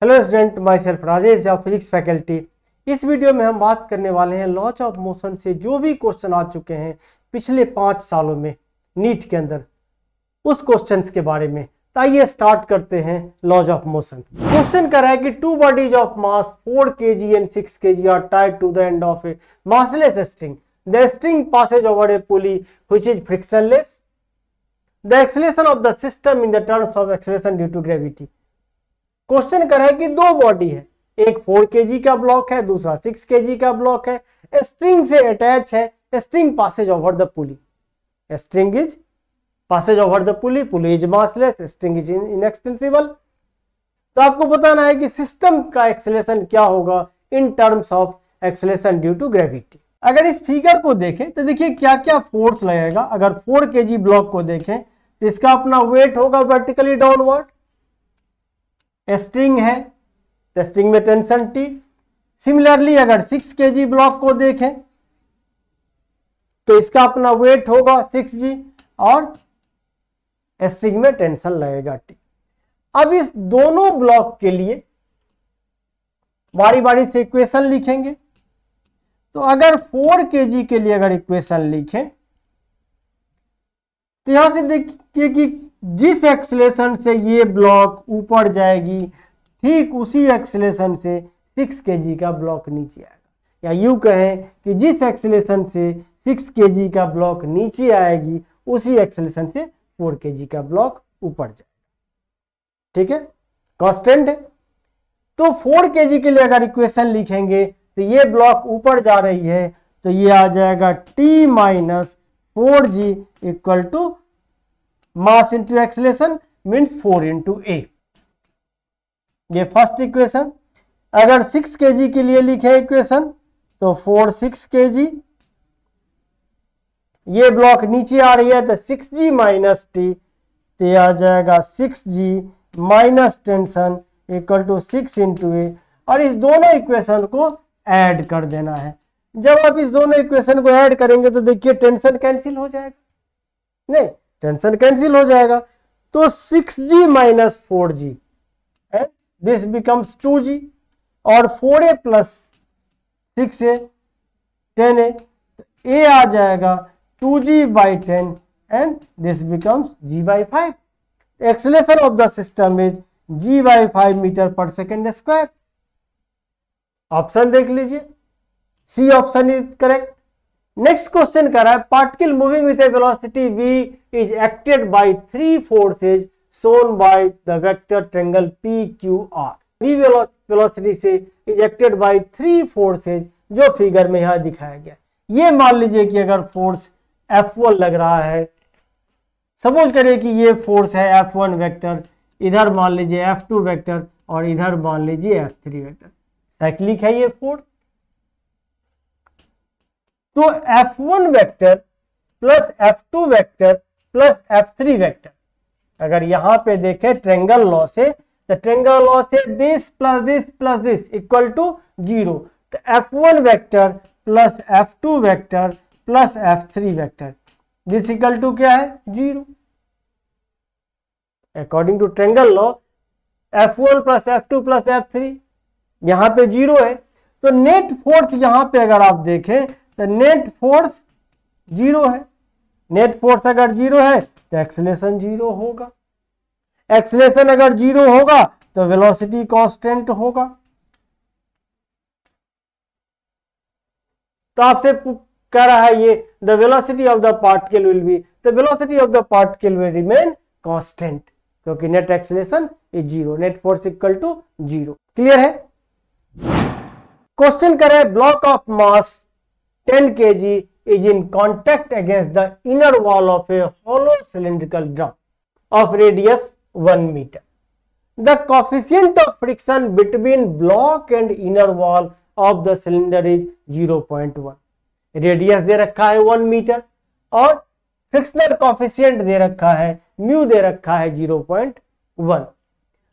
Hello student, my self Rajesh या physics faculty. इस video में हम बात करने वाले हैं लॉज ऑफ मोशन से जो भी क्वेश्चन आ चुके हैं पिछले 5 सालों में नीट के अंदर, उस क्वेश्चंस के बारे में। तो आइए स्टार्ट करते हैं लॉज ऑफ मोशन। क्वेश्चन कर रहा है कि two bodies of mass 4 kg and 6 kg are tied to the end of a massless string. The string passes over a pulley which is frictionless. The acceleration of the system in the terms of acceleration due to gravity. Question कर रहा है कि दो body है, एक 4 kg का block है, दूसरा 6 kg का ब्लॉक है, स्ट्रिंग से अटैच है, string passes over the pulley, string is passes over the pulley, pulley is massless, string is inextensible. तो आपको बताना है कि सिस्टम का एक्सेलेरेशन क्या होगा in terms of acceleration due to gravity. अगर इस फिगर को देखें तो देखिए क्या क्या फोर्स लगेगा। अगर 4 kg ब्लॉक को देखें तो इसका अपना वेट होगा वर्टिकली डाउनवर्ड, स्ट्रिंग है तो स्ट्रिंग में टेंशन T। सिमिलरली अगर 6 kg ब्लॉक को देखें तो इसका अपना वेट होगा 6g और स्ट्रिंग में टेंशन लगेगा T। अब इस दोनों ब्लॉक के लिए बारी बारी से इक्वेशन लिखेंगे। तो अगर 4 kg के लिए अगर इक्वेशन लिखें तो यहां से देखिए कि जिस एक्सेलेरेशन से ये ब्लॉक ऊपर जाएगी ठीक उसी एक्सेलेरेशन से 6 kg का ब्लॉक नीचे आएगा, या यूं कहें कि जिस एक्सेलेरेशन से 6 kg का ब्लॉक नीचे आएगी उसी एक्सेलेरेशन से 4 kg का ब्लॉक ऊपर जाएगा। ठीक है, कांस्टेंट है। तो 4 kg के लिए अगर इक्वेशन लिखेंगे तो ये ब्लॉक ऊपर जा रही है तो ये आ जाएगा T minus 4g equal to mass into acceleration means 4 into a। ये फर्स्ट इक्वेशन। अगर 6 kg के लिए लिखे इक्वेशन तो 4 6 kg, ये ब्लॉक नीचे आ रही है तो 6g माइनस t, तो ये आ जाएगा 6g minus tension equal to 6 into a। और इस दोनों इक्वेशन को ऐड कर देना है। जब आप इस दोनों इक्वेशन को ऐड करेंगे तो देखिए टेंशन कैंसिल हो जाएगा, नहीं टेंशन कैंसिल हो जाएगा तो 6g minus 4g and this becomes 2g और 4a plus 6a 10a, a आ जाएगा 2g by 10 and this becomes g by 5। Acceleration of the system is g by 5 metre per second square. Option देख लीजिए, C option is correct. Next question कर रहा है particle moving with a velocity v is acted by 3 forces shown by the vector triangle PQR। v velocity से is acted by 3 forces जो figure में यहां दिखाया गया। ये मान लीजिए कि अगर फोर्स F1 लग रहा है, सपोज करिए कि ये फोर्स है F1 वेक्टर, इधर मान लीजिए F2 वेक्टर और इधर मान लीजिए F3 वेक्टर। साइक्लिक है ये फोर्स, तो F1 vector plus F2 vector plus F3 vector, अगर यहां पे देखें ट्रायंगल लॉ से, तो ट्रायंगल लॉ से this plus this equal to 0। तो F1 vector plus F2 vector plus F3 vector this equal to क्या है 0। According to triangle law F1 plus F2 plus F3 यहां पे 0 है, तो नेट फोर्स यहां पे अगर आप देखें तो नेट फोर्स 0 है। नेट फोर्स अगर 0 है तो एक्सेलेरेशन 0 होगा। एक्सेलेरेशन अगर 0 होगा तो वेलोसिटी कांस्टेंट होगा। तो आपसे कह रहा है ये the velocity of the particle will be, the velocity of the particle will remain constant क्योंकि net acceleration is 0, net force equal to 0। Clear है। क्वेश्चन करे block of mass 10 kg is in contact against the inner wall of a hollow cylindrical drum of radius 1 meter. The coefficient of friction between block and inner wall of the cylinder is 0.1. Radius दे रखा है 1 metre और frictional coefficient दे रखा है mu दे रखा है 0.1.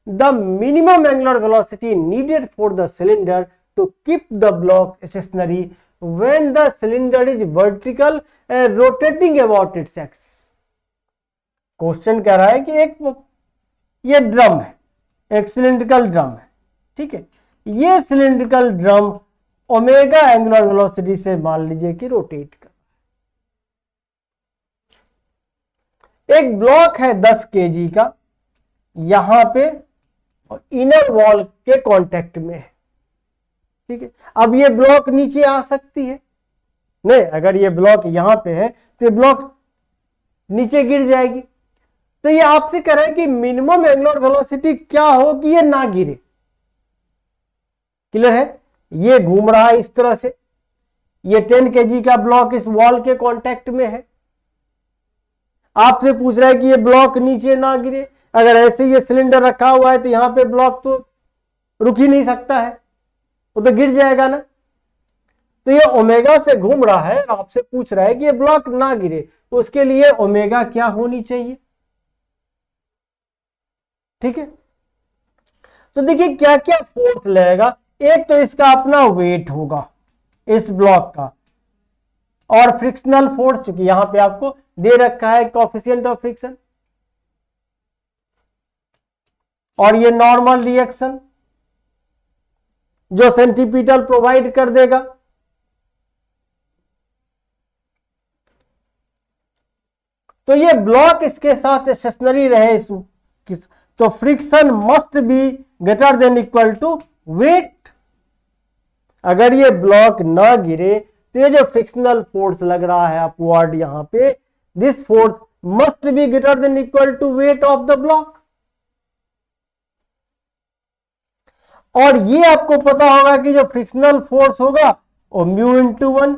The minimum angular velocity needed for the cylinder to keep the block stationary when the cylinder is vertical and rotating about its axis. Question कह रहा है कि एक ये ड्रम है, एक सिलिंड्रिकल ड्रम है, ठीक है, ये cylindrical drum omega angular velocity से मान लीजिए कि रोटेट कर। एक ब्लॉक है 10 kg का, यहां पे इनर वॉल के कांटेक्ट में है, ठीक है। अब ये ब्लॉक नीचे आ सकती है नहीं, अगर ये ब्लॉक यहां पे है तो ये ब्लॉक नीचे गिर जाएगी। तो ये आपसे कह रहा है कि मिनिमम एंगुलर वेलोसिटी क्या हो कि ये ना गिरे। क्लियर है, ये घूम रहा है इस तरह से, ये 10 kg का ब्लॉक इस वॉल के कांटेक्ट में है, आपसे पूछ रहा है कि ये ब्लॉक नीचे ना गिरे। अगर ऐसे ये सिलेंडर रखा हुआ है तो यहां पे ब्लॉक तो रुक ही नहीं सकता है, वो तो गिर जाएगा ना। तो ये ओमेगा से घूम रहा है और आपसे पूछ रहा है कि ये ब्लॉक ना गिरे, तो उसके लिए ओमेगा क्या होनी चाहिए, ठीक है। तो देखिए क्या क्या फोर्स लगेगा। एक तो इसका अपना वेट होगा इस ब्लॉक का, और फ्रिक्शनल फोर्स, चूंकि यहां पे आपको दे रखा है कोएफिशिएंट ऑफ फ्रिक्शन, और ये नॉर्मल रिएक्शन जो सेंटीपिटल प्रोवाइड कर देगा। तो ये ब्लॉक इसके साथ स्टेशनरी रहे तो friction must be greater than equal to weight. अगर ये ब्लॉक ना गिरे तो ये जो फ्रिक्शनल फोर्स लग रहा है अपवर्ड यहां पे, this force must be greater than equal to weight of the block. और ये आपको पता होगा कि जो फ्रिक्शनल फोर्स होगा वो mu into 1,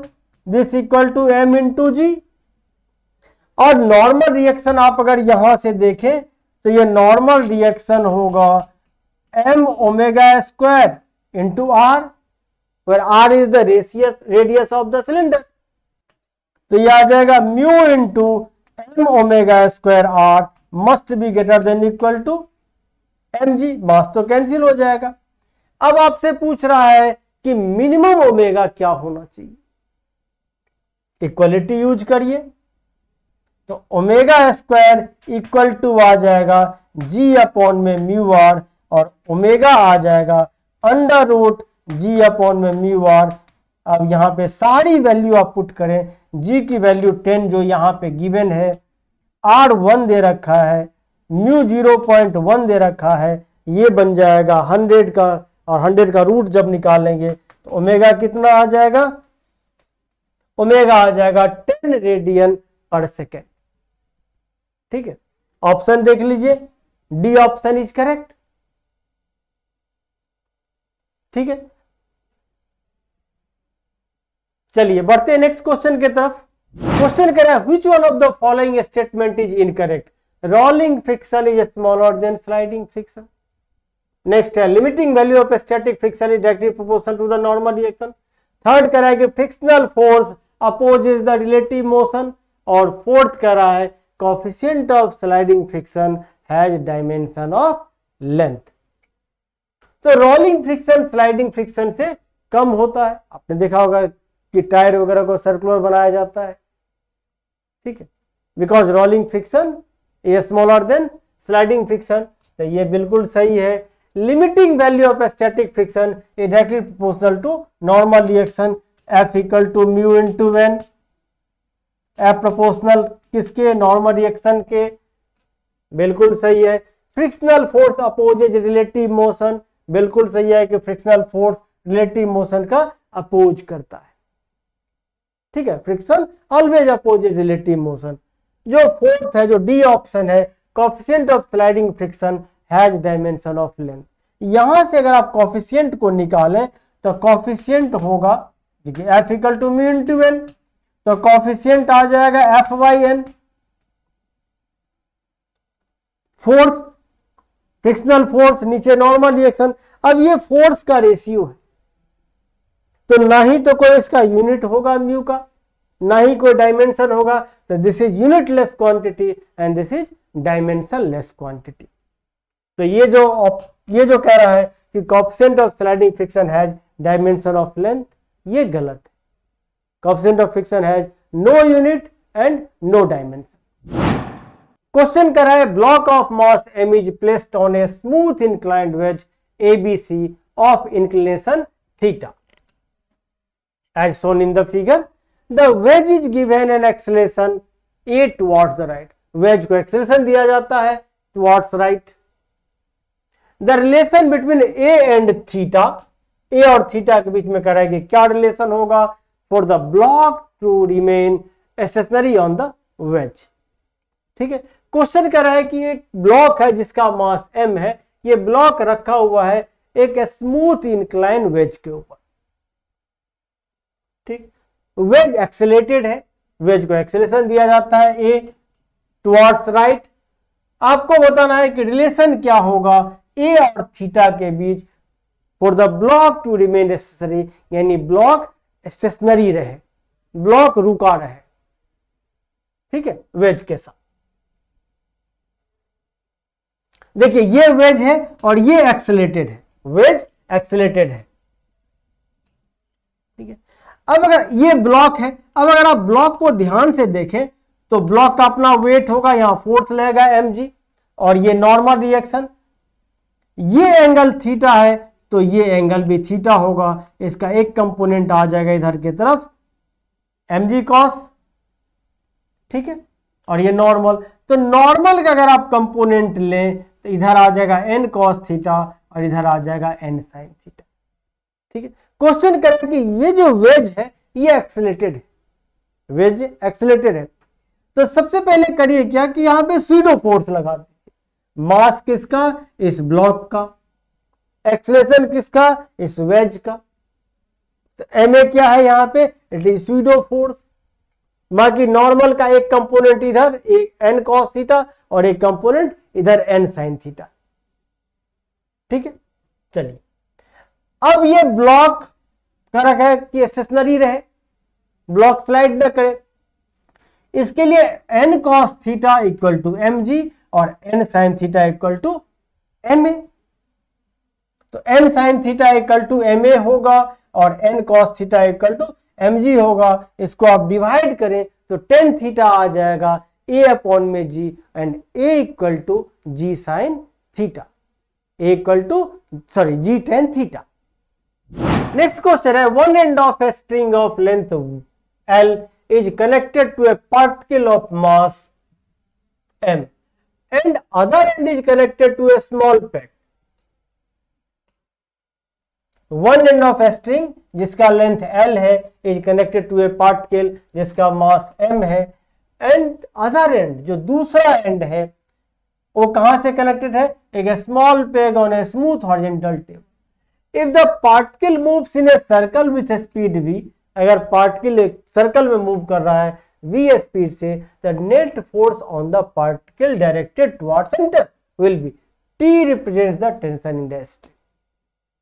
this equal to m into g. और नॉर्मल रिएक्शन आप अगर यहां से देखें तो ये नॉर्मल रिएक्शन होगा m omega square into r, where r is the radius of the cylinder। तो ये आ जाएगा mu into m omega square r must be greater than equal to m g. Mass तो कैंसिल हो जाएगा। अब आपसे पूछ रहा है कि मिनिमम ओमेगा क्या होना चाहिए, इक्वलिटी यूज करिए, तो ओमेगा स्क्वायर इक्वल टू आ जाएगा जी अपॉन में म्यू आर, और ओमेगा आ जाएगा अंडर रूट जी अपॉन में म्यू आर। अब यहां पे सारी वैल्यू आप पुट करें, जी की वैल्यू 10 जो यहां पे गिवन है, आर 1 दे रखा है, म्यू 0.1 दे रखा है, ये बन जाएगा 100 का, और 100 का रूट जब निकालेंगे तो ओमेगा कितना आ जाएगा, ओमेगा आ जाएगा 10 रेडियन पर सेकेंड। ठीक है, ऑप्शन देख लीजिए, डी ऑप्शन इज करेक्ट। ठीक है, चलिए बढ़ते हैं नेक्स्ट क्वेश्चन की तरफ। क्वेश्चन कह रहा है which one of the following statement is incorrect, rolling friction is smaller than sliding friction. Next है limiting value of static friction is directly proportional to the normal reaction. Third कह रहा है कि frictional force opposes the relative motion, और fourth कह रहा है coefficient of sliding friction has dimension of length. तो रोलिंग फ्रिक्शन स्लाइडिंग फ्रिक्शन से कम होता है, आपने देखा होगा कि टायर वगैरह को सर्कुलर बनाया जाता है। ठीक है, because rolling friction is smaller than sliding friction, तो ये बिल्कुल सही है। Limiting value of static friction is directly proportional to normal reaction, F equal to mu into N. F proportional किसके, नॉर्मल रिएक्शन के, बिल्कुल सही है। Frictional force opposes relative motion, बिल्कुल सही है कि फ्रिक्शनल फोर्स रिलेटिव मोशन का अपोज करता है। ठीक है, friction always opposes relative motion. जो फोर्थ है, जो डी ऑप्शन है, coefficient of sliding friction has dimension of length. यहां से अगर आप कोएफिशिएंट को निकालें तो कोएफिशिएंट होगा, देखिए F equal to mu into N, तो कोएफिशिएंट आ जाएगा F by N. Force, frictional force, नीचे नॉर्मल रिएक्शन। अब ये फोर्स का रेशियो है, तो ना ही तो कोई इसका यूनिट होगा म्यू का, ना ही कोई डायमेंशन होगा, तो this is unitless quantity and this is dimensionless quantity. तो ये जो कह रहा है कि coefficient of sliding friction has dimension of length, ये गलत है। Coefficient of friction has no unit and no dimension. Question कर रहा है block of mass m is placed on a smooth inclined wedge ABC of inclination theta. As shown in the figure, the wedge is given an acceleration a towards the right. Wedge को acceleration दिया जाता है towards right. The relation between a and theta, a और theta के बीच में कराएंगे क्या relation होगा? For the block to remain stationary on the wedge. ठीक है, क्वेश्चन कर रहा है कि एक ब्लॉक है जिसका मास m है, ये ब्लॉक रखा हुआ है एक स्मूथ इंक्लाइन वेज के ऊपर। ठीक, वेज एक्सेलेटेड है, वेज को एक्सेलेरेशन दिया जाता है ए टुवर्ड्स राइट। आपको बताना है कि रिलेशन क्या होगा ए और थीटा के बीच for the block to remain stationary, यानी ब्लॉक स्टेशनरी रहे, ब्लॉक रुका रहे। ठीक है, वेज के साथ देखिए ये वेज है और ये एक्सेलेटेड है, वेज एक्सेलेटेड है। ठीक है, अब अगर ये ब्लॉक है, अब अगर आप ब्लॉक को ध्यान से देखें तो ब्लॉक का अपना वेट होगा, यहां फोर्स लगेगा mg और ये नॉर्मल रिएक्शन, ये एंगल थीटा है तो ये एंगल भी थीटा होगा। इसका एक कंपोनेंट आ जाएगा इधर की तरफ mg cos, ठीक है, और ये नॉर्मल, तो नॉर्मल का अगर आप कंपोनेंट लें तो इधर आ जाएगा n cos थीटा और इधर आ जाएगा n sin थीटा। ठीक है, क्वेश्चन करें कि ये जो वेज है ये एक्सेलेटेड है, वेज एक्सेलेटेड है, तो सबसे पहले करिए क्या कि यहां पे सूडो फोर्स लगा दीजिए। मास किसका? इस ब्लॉक का। एक्सेलेरेशन किसका? इस वेज का। तो ma क्या है यहां पे? It is pseudo force. बाकी नॉर्मल का एक कंपोनेंट इधर एक n cos थीटा और एक कंपोनेंट इधर n sin थीटा। ठीक है, चलिए अब ये ब्लॉक का रखा है कि स्टेशनरी रहे, ब्लॉक स्लाइड न करे, इसके लिए n cos theta equal to mg और n sin theta equal to ma। तो n sin theta equal to ma होगा और n cos theta equal to mg होगा। इसको आप डिवाइड करें तो tan थीटा आ जाएगा a अपॉन में g and a equal to g sin theta, a equal to g tan theta. Next question है, one end of a string of length L is connected to a particle of mass m and other end is connected to a small peg. One end of a string जिसका length L है is connected to a particle जिसका मास m है, and other and जो दूसरा and है वो कहां से कनेक्टेड है? एक small peg on a smooth horizontal tape. If the particle moves in a circle with speed v, अगर पार्टिकल एक सर्कल में मूव कर रहा है v स्पीड से, the net force on the particle directed toward centre will be T represents the tension in the string.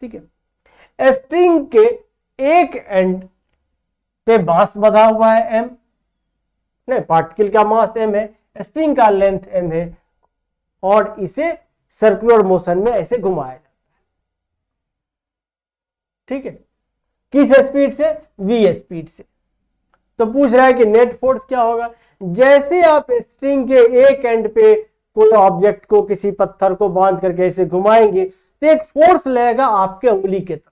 ठीक है, string के एक एंड पे मास बंधा हुआ है m, नहीं पार्टिकल का मास m है, स्ट्रिंग का लेंथ m है और इसे सर्कुलर मोशन में ऐसे घुमाया जाता है। ठीक है, किस स्पीड से? v स्पीड से। तो पूछ रहा है कि नेट फोर्स क्या होगा? जैसे आप स्ट्रिंग के एक एंड पे कोई ऑब्जेक्ट को, किसी पत्थर को बांध करके ऐसे घुमाएंगे तो एक फोर्स लगेगा आपके उंगली के तरफ।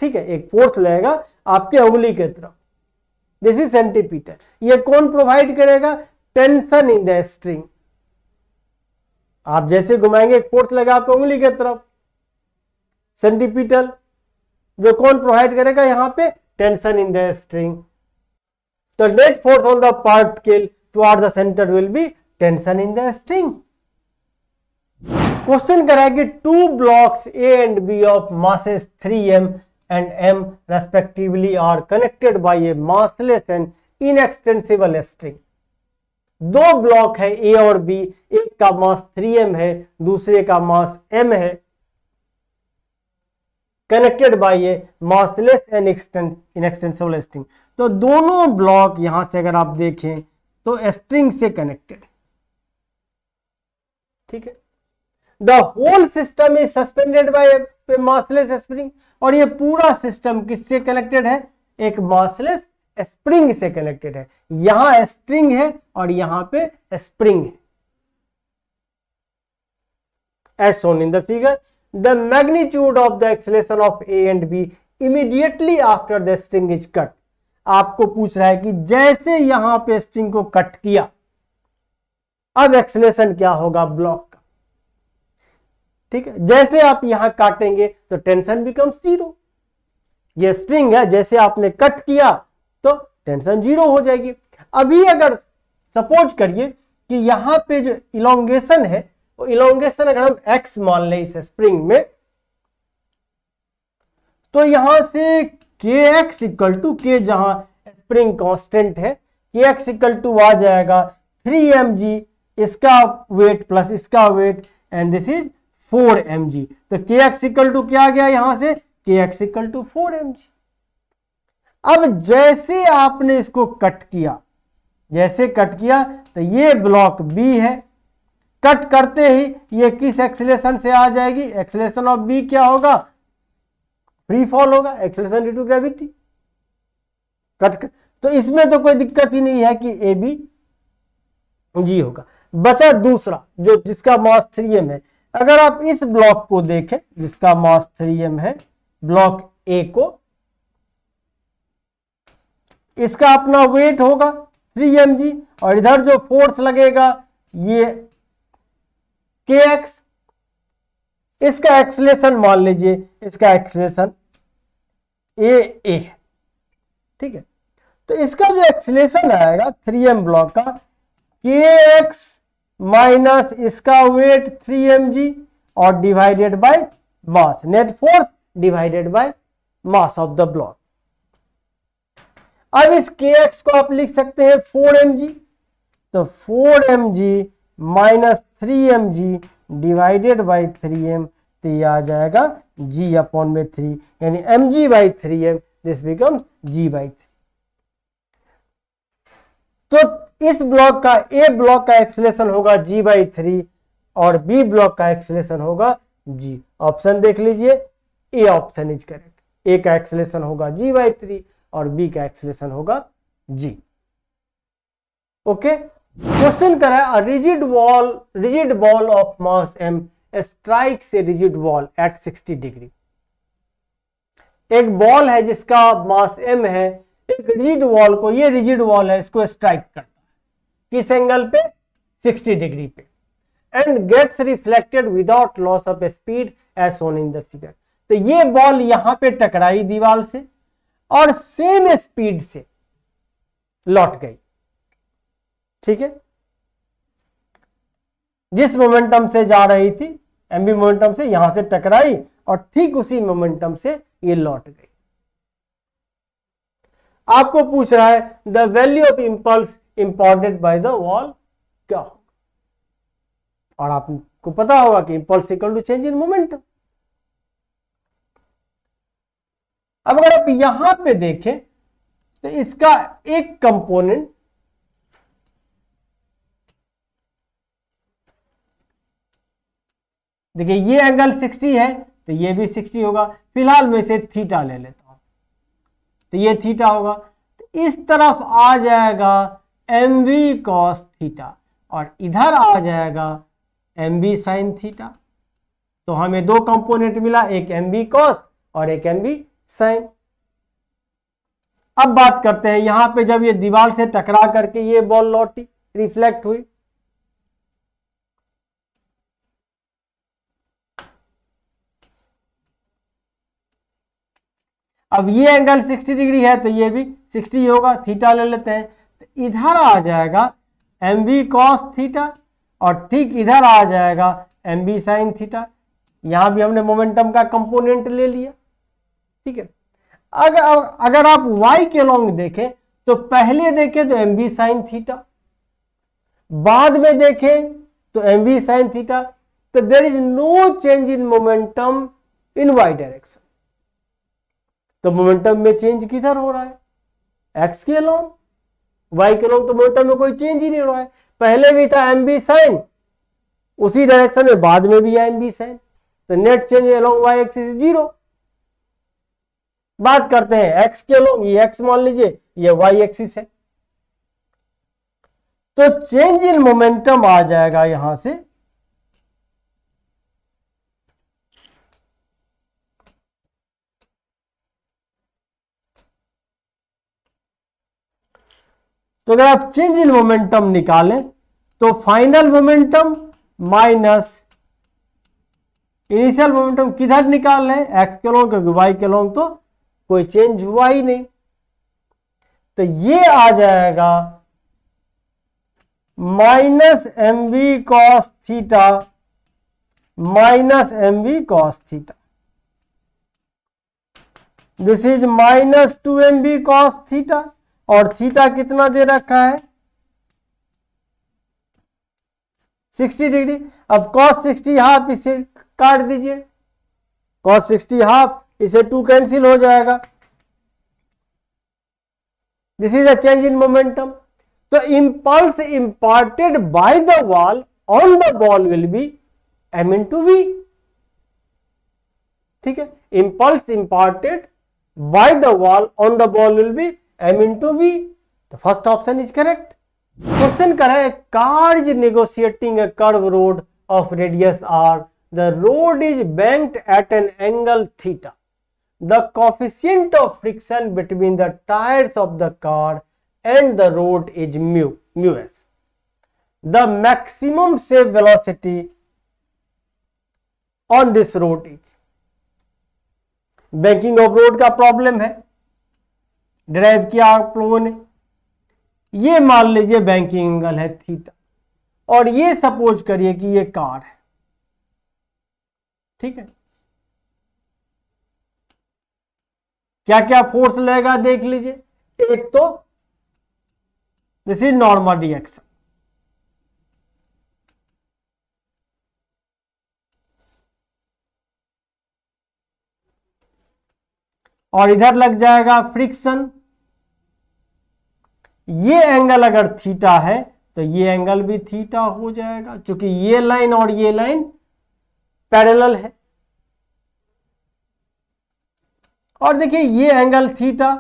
ठीक है, एक फोर्स लगेगा आपके उंगली के तरफ, दिस इज सेंटीमीटर। ये कौन प्रोवाइड करेगा? Tension in the string. आप जैसे घुमाएंगे एक फोर्स लगा आपके उंगली के तरफ, सेंटीमीटर, जो कौन प्रोवाइड करेगा? यहां पे टेंशन इन द स्ट्रिंग। तो net force on the particle toward the centre will be tension in the string. Question करा है कि two blocks A and B of masses 3m and m respectively are connected by a massless and inextensible string. दो block है A और B, एक का मास 3m है, दूसरे का मास m है, connected by A massless and inextensible string. तो दोनों ब्लॉक यहां से अगर आप देखें तो स्ट्रिंग से कनेक्टेड। ठीक है, the whole system is suspended by massless spring, और ये पूरा सिस्टम किससे कनेक्टेड है? एक मासलेस स्प्रिंग से कनेक्टेड है। यहां स्ट्रिंग है और यहां पे स्प्रिंग है। as shown in the figure. The magnitude of the acceleration of A and B immediately after the string is cut. आपको पूछ रहा है कि जैसे यहां पे स्ट्रिंग को कट किया, अब एक्सेलेरेशन क्या होगा ब्लॉक का, ठीक है। जैसे आप यहां काटेंगे तो टेंशन बिकम्स 0। ये स्ट्रिंग है, जैसे आपने कट किया तो टेंशन 0 हो जाएगी। अभी अगर सपोज करिए कि यहां पे जो इलोंगेशन है, वो इलोंगेशन अगर हम x मान लें इस स्प्रिंग में, तो यहां से kx इक्वल टू के, जहां स्प्रिंग कांस्टेंट है, kx इक्वल टू आ जाएगा 3mg, इसका वेट प्लस इसका weight, and this is 4mg। तो kx इक्वल टू क्या आ गया यहां से, kx इक्वल टू 4mg। अब जैसे आपने इसको कट किया, जैसे कट किया तो ये ब्लॉक B है, कट करते ही ये किस एक्सेलेरेशन से आ जाएगी, एक्सेलेरेशन ऑफ B क्या होगा, फ्री फॉल होगा, एक्सेलेरेशन ड्यू टू ग्रेविटी। तो इसमें तो कोई दिक्कत ही नहीं है कि AB G होगा। बचा दूसरा जो जिसका मास 3m है। अगर आप इस ब्लॉक को देखें जिसका मास 3m है, ब्लॉक A को, इसका अपना वेट होगा 3mg, और इधर जो फोर्स लगेगा ये kx, इसका एक्सेलेरेशन मान लीजिए, इसका एक्सेलेरेशन a है, ठीक है। तो इसका जो एक्सेलेरेशन आएगा 3m ब्लॉक का, kx माइनस इसका वेट 3mg और divided by mass, net force divided by mass of the block. अब इस kx को आप लिख सकते हैं 4mg, तो 4mg minus 3mg divided by 3m, तो ये आ जाएगा g अपॉन में 3, यानी mg by 3m, this becomes g by 3। तो इस ब्लॉक का, a ब्लॉक का एक्सेलेरेशन होगा g बाई 3 और b ब्लॉक का एक्सेलेरेशन होगा g। ऑप्शन देख लीजिए, a option is correct. a का एक्सेलेरेशन होगा g बाई 3 और b का एक्सेलेरेशन होगा g। ओके, क्वेश्चन करा है, rigid ball of mass m strikes a rigid wall at 60 degree. एक बॉल है जिसका मास m है, एक रिजिड वॉल को, ये रिजिड वॉल है, इसको स्ट्राइक करता है किस एंगल पे, 60 डिग्री पे, and gets reflected without loss of speed as shown in the figure. तो ये बॉल यहां पे टकराई दीवार से और सेम स्पीड से लौट गई, ठीक है, जिस मोमेंटम से जा रही थी, एमबी मोमेंटम से यहां से टकराई और ठीक उसी मोमेंटम से ये लौट गई। आपको पूछ रहा है the value of impulse imported by the wall क्या होगा, और आपको पता होगा कि impulse equal to change in momentum. अब अगर आप यहां पे देखें तो इसका एक कंपोनेंट, देखिए ये एंगल 60 है तो ये भी 60 होगा। फिलहाल मैं इसे थीटा ले लेता हूं, तो ये थीटा होगा। तो इस तरफ आ जाएगा mv cos थीटा और इधर आ जाएगा mv sin थीटा। तो हमें दो कंपोनेंट मिला, एक mv cos और एक mv sin। अब बात करते हैं यहां पे जब ये दीवार से टकरा करके ये बॉल लौटी, रिफ्लेक्ट हुई, अब ये एंगल 60 डिग्री है तो ये भी 60 होगा, थीटा ले लेते हैं। तो इधर आ जाएगा mv cos थीटा और ठीक इधर आ जाएगा mv sin थीटा। यहां भी हमने मोमेंटम का कंपोनेंट ले लिया, ठीक है। अगर आप y के लॉन्ग देखें तो पहले देखें तो mv sin थीटा, बाद में देखें तो mv sin थीटा, तो there is no change in momentum in y direction. तो मोमेंटम में चेंज किधर हो रहा है, x के लॉन्ग, y के लॉन्ग तो मोमेंटम में कोई चेंज ही नहीं हो रहा है। पहले भी था mv sin, उसी डायरेक्शन में बाद में भी है mv sin, तो net change along y axis 0। बात करते हैं x के लॉन्ग, ये x मान लीजिए, ये y एक्सिस है, तो चेंज इन मोमेंटम आ जाएगा यहां से तो अगर आप चेंज इन मोमेंटम निकालें तो final momentum minus initial momentum किधर निकाल रहे हैं, एक्स के लॉन्ग, क्योंकि वाई के लॉन्ग तो कोई चेंज हुआ ही नहीं। तो ये आ जाएगा minus m v cos theta minus m v cos theta. This is minus 2mv cos theta, और थीटा कितना दे रखा है 60 डिग्री। अब कॉस 60 हाफ इसे काट दीजिए, कॉस 60 हाफ, इसे 2 कैंसिल हो जाएगा। This is a change in momentum. तो impulse imparted by the wall on the ball will be m into v। ठीक है, impulse imparted by the wall on the ball will be m into v। The first option is correct। Question कर रहा है car is negotiating a curve road of radius r, the road is banked at an angle theta, the coefficient of friction between the tires of the car and the road is mu s, the maximum safe velocity on this road is। Banking of road का problem है, drive किया आप लोगों ने, ये मान लीजिए banking angle है थीटा, और ये सपोज करिए कि ये कार है। ठीक है, क्या क्या फोर्स लगेगा देख लीजिए। एक तो दिस इज नॉर्मल रिएक्शन, और इधर लग जाएगा फ्रिक्शन। ये एंगल अगर थीटा है तो ये एंगल भी थीटा हो जाएगा, क्योंकि ये लाइन और ये लाइन पैरेलल है। और देखिए ये एंगल थीटा,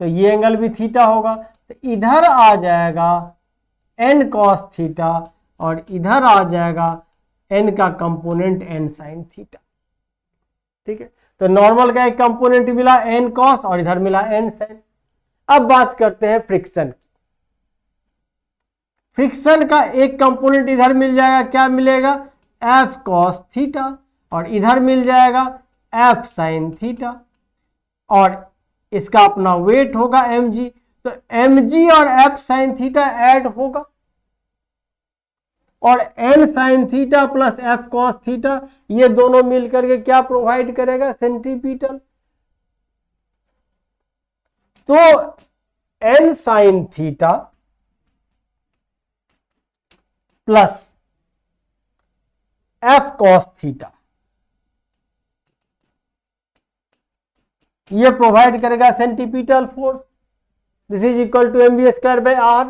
तो ये एंगल भी थीटा होगा, तो इधर आ जाएगा n cos थीटा, और इधर आ जाएगा n का कंपोनेंट n sin थीटा। ठीक है, तो नॉर्मल का एक कंपोनेंट मिला n cos, और इधर मिला n sin। अब बात करते हैं फ्रिक्शन। फ्रिक्शन का एक कंपोनेंट इधर मिल जाएगा, क्या मिलेगा f cos थीटा, और इधर मिल जाएगा f sin थीटा, और इसका अपना वेट होगा mg। तो mg और f sin थीटा ऐड होगा, और n sin theta plus f cos theta, ये दोनों मिलकर के क्या प्रोवाइड करेगा सेंट्रीपिटल। तो n sin theta plus f cos theta, ये प्रोवाइड करेगा centripetal force. This is equal to mv square by r।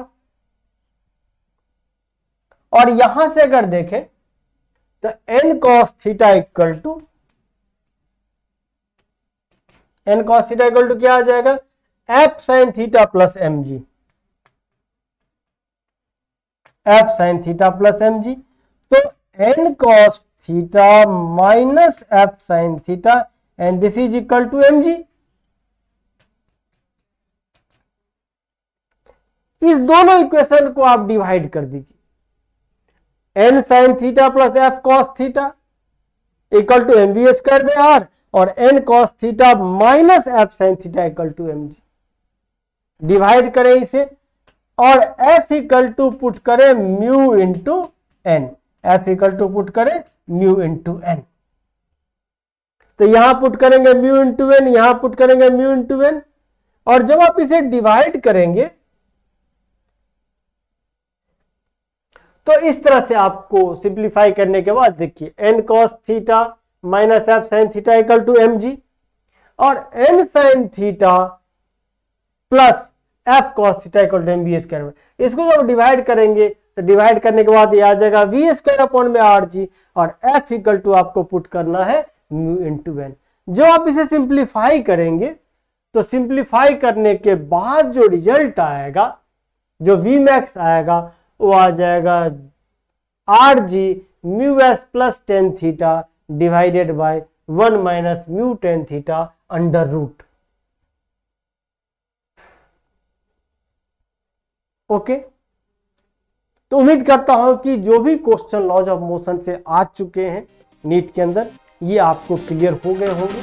और यहां से अगर देखें तो n cos theta equal to क्या आ जाएगा f sin theta plus mg, f sin theta plus mg। तो n cos theta minus f sin theta, and this is equal to mg। इस दोनों इक्वेशन को आप डिवाइड कर दीजिए, n sin theta plus f cos theta equal to mv square by r, और n cos theta minus f sin theta equal to mg। Divide करें इसे, और f इक्वल टू पुट करें mu into n, f equal to put करें mu into n। तो यहां put करेंगे mu into n, यहां पुट करेंगे म्यू इंटू n, और जब आप इसे डिवाइड करेंगे तो इस तरह से आपको सिंप्लीफाई करने के बाद देखिए n cos theta minus f sin theta equal to mg, और n sin theta plus f cos theta equal to mv square. इसको जब डिवाइड करेंगे तो डिवाइड करने के बाद ये आ जाएगा v स्क्वायर अपॉन में rg, और f इक्वल टू आपको पुट करना है म्यू इंटू n। जो आप इसे सिंप्लीफाई करेंगे तो सिंप्लीफाई करने के बाद जो रिजल्ट आएगा, जो v मैक्स आएगा, वो आ जाएगा r g mu s plus tan theta divided by 1 माइनस mu tan theta under root. Okay, तो उम्मीद करता हूं कि जो भी क्वेश्चन लॉज ऑफ मोशन से आ चुके हैं नीट के अंदर ये आपको क्लियर हो गए होंगे।